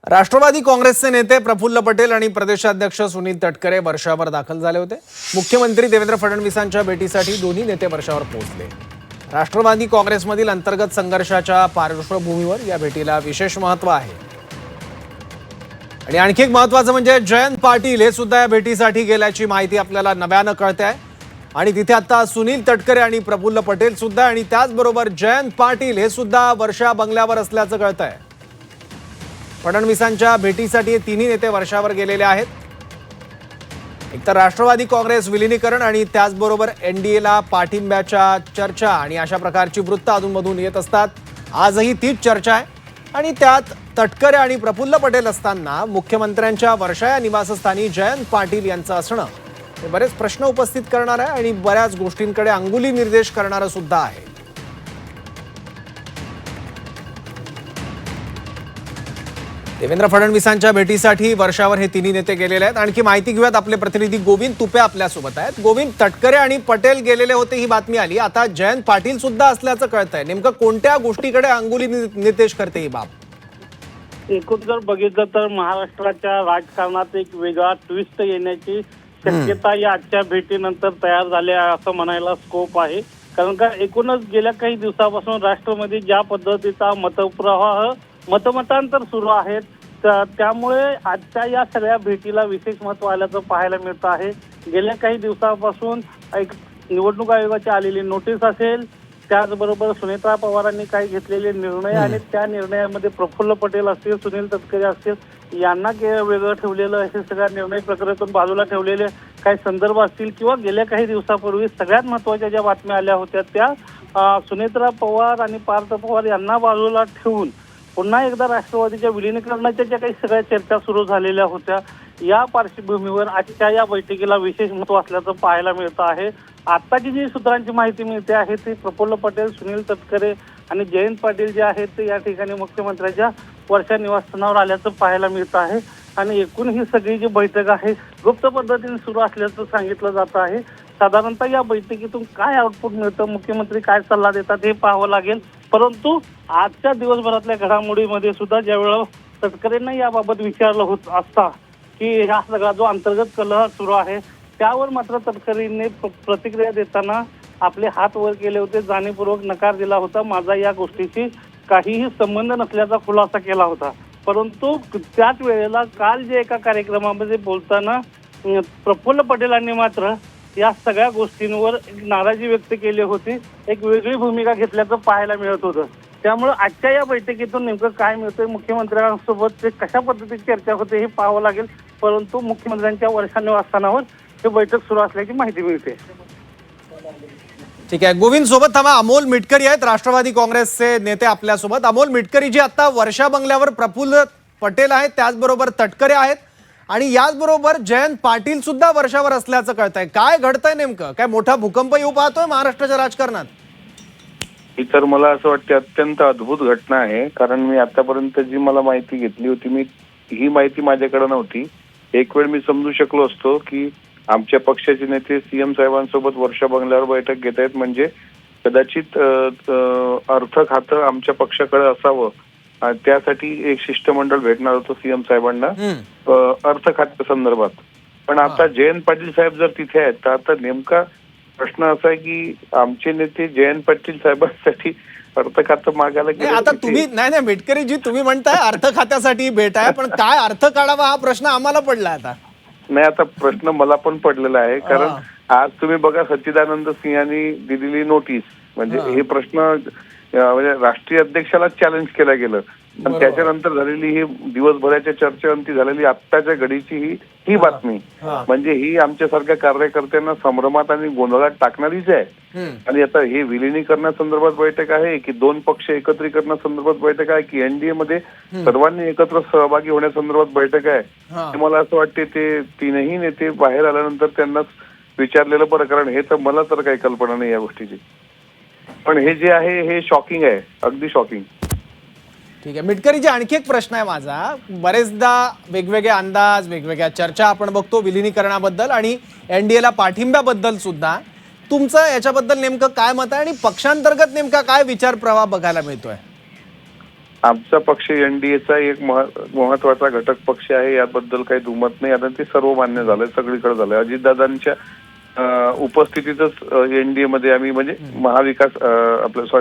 राष्ट्रवादी काँग्रेसचे नेते प्रफुल्ल पटेल आणि प्रदेशाध्यक्ष सुनील तटकरे वर्षावर दाखल झाले होते। मुख्यमंत्री देवेंद्र फडणवीसांच्या भेटीसाठी दोन्ही नेते वर्षावर पोहोचले। राष्ट्रवादी काँग्रेसमधील अंतर्गत संघर्षाच्या पार्श्वभूमीवर या भेटीला विशेष महत्त्व आहे। आणि आणखी एक महत्त्वाचं म्हणजे जयंत पाटील हे सुद्धा या भेटीसाठी गेल्याची माहिती आपल्याला नव्यानं कळते आहे। आणि तिथे आता सुनील तटकरे आणि प्रफुल्ल पटेल सुद्धा आणि त्याचबरोबर जयंत पाटील हे सुद्धा वर्षा बंगल्यावर असल्याचं कळतं आहे। फडणवीसांच्या भेटीसाठी तिन्ही नेते वर्षावर गेलेले आहेत। एकतर राष्ट्रवादी काँग्रेस विलीनीकरण आणि त्याचबरोबर एनडीएला पाठिंब्याच्या चर्चा आणि अशा प्रकारची वृत्त अधूनमधून येत असतात। आजही तीच चर्चा आहे आणि त्यात तटकरे आणि प्रफुल्ल पटेल असताना मुख्यमंत्र्यांच्या वर्षा या निवासस्थानी जयंत पाटील यांचं असणं हे बरेच प्रश्न उपस्थित करणार आहे आणि बऱ्याच गोष्टींकडे अंगुली निर्देश करणारं सुद्धा आहे। देवेंद्र फडणवीसांच्या भेटीसाठी वर्षावर हे तिन्ही नेते गेलेले आहेत। आणखी माहिती घेऊयात, आपले प्रतिनिधी गोविंद तुपे आपल्यासोबत आहेत। गोविंद, तटकरे आणि पटेल गेलेले होते ही बातमी आली, आता जयंत पाटील सुद्धा असल्याचं कळतंय। नेमकं कोणत्या गोष्टीकडे अंगुली निर्देश करते ही बाब? एकूण जर बघितलं तर महाराष्ट्राच्या राजकारणात एक वेगळा ट्विस्ट येण्याची शक्यता या आजच्या भेटीनंतर तयार झाली आहे असं म्हणायला स्कोप आहे। कारण का एकूणच गेल्या काही दिवसापासून राष्ट्रामध्ये ज्या पद्धतीचा मतमतांतर सुरू आहेत त्यामुळे आजच्या या सगळ्या भेटीला विशेष महत्त्व आल्याचं पाहायला मिळतं आहे। गेल्या काही दिवसापासून एक निवडणूक आयोगाची आलेली नोटीस असेल, त्याचबरोबर सुनेत्रा पवारांनी काही घेतलेले निर्णय आणि त्या निर्णयामध्ये प्रफुल्ल पटेल असतील, सुनील तटकरे असतील यांना वेगळं ठेवलेलं, हे सगळ्या निर्णय प्रक्रियेतून बाजूला ठेवलेले काही संदर्भ असतील किंवा गेल्या काही दिवसापूर्वी सगळ्यात महत्त्वाच्या ज्या बातम्या आल्या होत्या त्या सुनेत्रा पवार आणि पार्थ पवार यांना बाजूला ठेवून पुन्हा एकदा राष्ट्रवादीच्या विलीनीकरणाच्या ज्या काही सगळ्या चर्चा सुरू झालेल्या होत्या या पार्श्वभूमीवर आजच्या या बैठकीला विशेष महत्त्व असल्याचं पाहायला मिळतं आहे। आत्ताची जी सूत्रांची माहिती मिळते आहे ती प्रफुल्ल पटेल, सुनील तटकरे आणि जयंत पाटील जे आहेत ते या ठिकाणी मुख्यमंत्र्यांच्या वर्षा निवासस्थानावर आल्याचं पाहायला मिळतं आहे। आणि एकूण ही सगळी जी बैठक आहे गुप्त पद्धतीने सुरू असल्याचं सांगितलं जात आहे। साधारणतः या बैठकीतून काय आउटपुट मिळतं, मुख्यमंत्री काय सल्ला देतात हे पाहावं लागेल। परंतु आजच्या दिवसभरातल्या घडामोडीमध्ये सुद्धा ज्यावेळेला तटकरेंना याबाबत विचारलं होत असता की हा सगळा जो अंतर्गत कलह सुरू आहे त्यावर मात्र तटकरेंनी प्रतिक्रिया देताना आपले हात वर केले होते, जाणीवपूर्वक नकार दिला होता, माझा या गोष्टीशी काहीही संबंध नसल्याचा खुलासा केला होता। परंतु त्याच वेळेला काल जे एका कार्यक्रमामध्ये बोलताना प्रफुल्ल पटेलांनी मात्र या सगळ्या गोष्टींवर नाराजी व्यक्त केली होती, एक वेगळी भूमिका घेतल्याचं पाहायला मिळत होतं। त्यामुळे आजच्या या बैठकीतून नेमकं काय मिळतंय, मुख्यमंत्र्यांसोबत ते कशा पद्धतीची चर्चा होते हे पाहावं लागेल। परंतु मुख्यमंत्र्यांच्या वर्षा निवासस्थानावर हे बैठक सुरू असल्याची माहिती मिळते। ठीक आहे गोविंद, सोबत थांबा, अमोल मिटकरी आहेत राष्ट्रवादी काँग्रेसचे नेते आपल्यासोबत। अमोल मिटकरी जी आता वर्षा बंगल्यावर प्रफुल्ल पटेल आहेत, त्याचबरोबर तटकरे आहेत आणि याचबरोबर जयंत पाटील सुद्धा वर्षावर असल्याचं कळतंय, काय घडतंय नेमकं? काय मोठा भूकंप येऊ पाहतोय महाराष्ट्राच्या राजकारणात? ही तर मला असं वाटतं अत्यंत अद्भुत घटना आहे। कारण मी आतापर्यंत जी मला माहिती घेतली होती ही माहिती माझ्याकडे नव्हती। एक वेळ मी समजू शकलो असतो की आमच्या पक्षाचे नेते सीएम साहेबांसोबत वर्षा बंगल्यावर बैठक घेत आहेत, म्हणजे कदाचित अर्थ खातं आमच्या पक्षाकडे असावं, त्यासाठी एक शिष्टमंडळ भेटणार होतं सीएम साहेबांना अर्थ खात्या संदर्भात। पण आता जयंत पाटील साहेब जर तिथे आहेत तर आता नेमका प्रश्न असा आहे की आमचे नेते जयंत पाटील साहेबांसाठी अर्थ खातं मागायला गेले। आता तुम्ही नाही मिटकरीजी तुम्ही म्हणताय अर्थ खात्यासाठी भेट आहे, पण काय अर्थ काढावा हा प्रश्न आम्हाला पडला आता। नाही, आता प्रश्न मला पण पडलेला आहे, कारण आज तुम्ही बघा सच्चिदानंद सिंहांनी दिलेली नोटीस, म्हणजे हे प्रश्न म्हणजे राष्ट्रीय अध्यक्षाला चॅलेंज केलं गेलं, पण त्याच्यानंतर झालेली ही दिवसभराच्या चर्चेअंती झालेली आत्ताच्या घडीची ही बातमी म्हणजे ही आमच्यासारख्या कार्यकर्त्यांना संभ्रमात आणि गोंधळात टाकणारीच आहे। आणि आता हे विलिनीकरणासंदर्भात बैठक आहे की दोन पक्ष एकत्रीकरणासंदर्भात बैठक आहे की एनडीए मध्ये सर्वांनी एकत्र सहभागी होण्यासंदर्भात बैठक आहे, मला असं वाटते ते तीनही नेते बाहेर आल्यानंतर त्यांनाच विचारलेलं बरं, कारण हे तर मला तर काही कल्पना नाही या गोष्टीची। पण हे जे आहे हे शॉकिंग आहे, अगदी शॉकिंग। ठीक आहे मिटकरीजी, आणखी एक प्रश्न आहे माझा, बरेचदा वेगवेगळे अंदाज वेगवेगळ्या चर्चा आपण बघतो विलीनीकरणाबद्दल आणि एनडीएला पाठिंब्याबद्दल सुद्धा, तुमचं याच्याबद्दल नेमकं काय मत आहे आणि पक्षांतर्गत नेमका काय विचार प्रवाह बघायला मिळतोय? आमचा पक्ष एनडीएचा एक महत्वाचा घटक पक्ष आहे, याबद्दल काही दुमत नाही. आता ते सर्व मान्य झालंय, सगळीकडे झालंय. अजितदादांच्या उपस्थितीतच एनडीए मध्ये आम्ही म्हणजे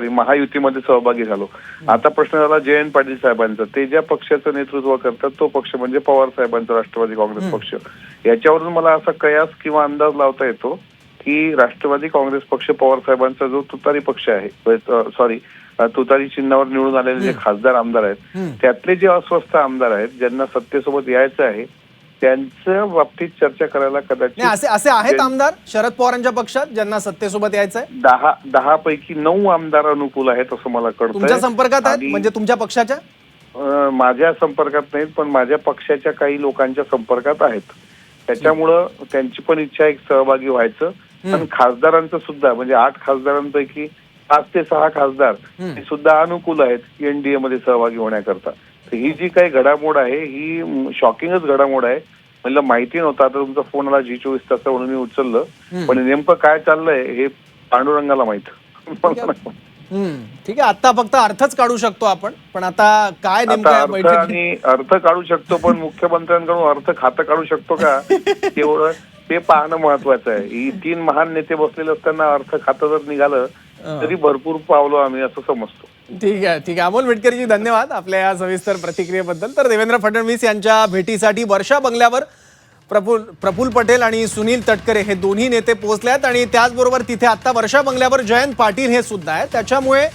महायुतीमध्ये सहभागी झालो. आता प्रश्न झाला जयंत पाटील साहेबांचा. ते ज्या पक्षाचं नेतृत्व करतात तो पक्ष म्हणजे पवार साहेबांचा राष्ट्रवादी काँग्रेस पक्ष. याच्यावरून मला असा कयास किंवा अंदाज लावता येतो की राष्ट्रवादी काँग्रेस पक्ष पवार साहेबांचा जो तुतारी पक्ष आहे, तुतारी चिन्हावर निवडून आलेले जे खासदार आमदार आहेत, त्यातले जे अस्वस्थ आमदार आहेत, ज्यांना सत्तेसोबत यायचं आहे, त्यांच्या बाबतीत चर्चा करायला कदाचित असे आहेत आमदार शरद पवारांच्या पक्षात ज्यांना सत्तेसोबत यायचं आहे. 10 पैकी 9 आमदार अनुकूल आहेत असं मला कळतं. तुमच्या संपर्कात आहेत, म्हणजे तुमच्या पक्षाच्या? माझ्या संपर्कात नाहीत, पण माझ्या पक्षाच्या काही लोकांच्या संपर्कात आहेत. त्याच्यामुळं त्यांची पण इच्छा आहे सहभागी व्हायचं. पण खासदारांचं सुद्धा म्हणजे 8 खासदारांपैकी 5 ते 6 खासदार हे सुद्धा अनुकूल आहेत एनडीए मध्ये सहभागी होण्याकरता. तर ही जी काही घडामोड आहे ही शॉकिंगच घडामोड आहे. मला माहिती नव्हतं. आता तुमचा फोन आला G24 तास म्हणून मी उचललं, पण नेमकं काय चाललंय हे पांडुरंगाला माहित. ठीक आहे, आता फक्त अर्थच काढू शकतो आपण, पण आता काय नेमकं अर्थ काढू शकतो, पण मुख्यमंत्र्यांकडून अर्थ खातं काढू शकतो का तेवढं ते पाहणं महत्वाचं आहे. ही 3 महान नेते बसलेले असताना अर्थ खातं जर निघालं तरी भरपूर पावलो आम्ही असं समजतो. ठीक आहे. अमोल मिटकरीजी, धन्यवाद आपल्या या सविस्तर प्रतिक्रियेबद्दल. तर देवेंद्र फडणवीस यांच्या भेटीसाठी वर्षा बंगल्यावर प्रफुल्ल पटेल आणि सुनील तटकरे हे दोन्ही नेते पोहोचले आहेत आणि त्याचबरोबर तिथे आता वर्षा बंगल्यावर जयंत पाटील हे सुद्धा आहेत. त्याच्यामुळे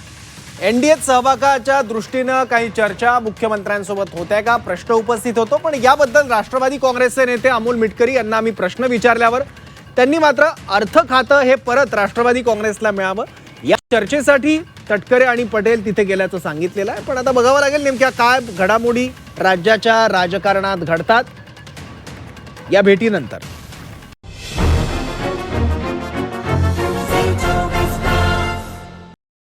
एनडीएत सहभागाच्या दृष्टीनं काही चर्चा मुख्यमंत्र्यांसोबत होत्या का प्रश्न उपस्थित होतो. पण याबद्दल राष्ट्रवादी काँग्रेसचे नेते अमोल मिटकरी यांना आम्ही प्रश्न विचारल्यावर त्यांनी मात्र अर्थ खातं हे परत राष्ट्रवादी काँग्रेसला मिळावं या चर्चेसाठी तटकरे आणि पटेल तिथे गेल्याचं सांगितलेलं आहे. पण आता बघावं लागेल नेमक्या काय घडामोडी राज्याच्या राजकारणात घडतात या भेटीनंतर.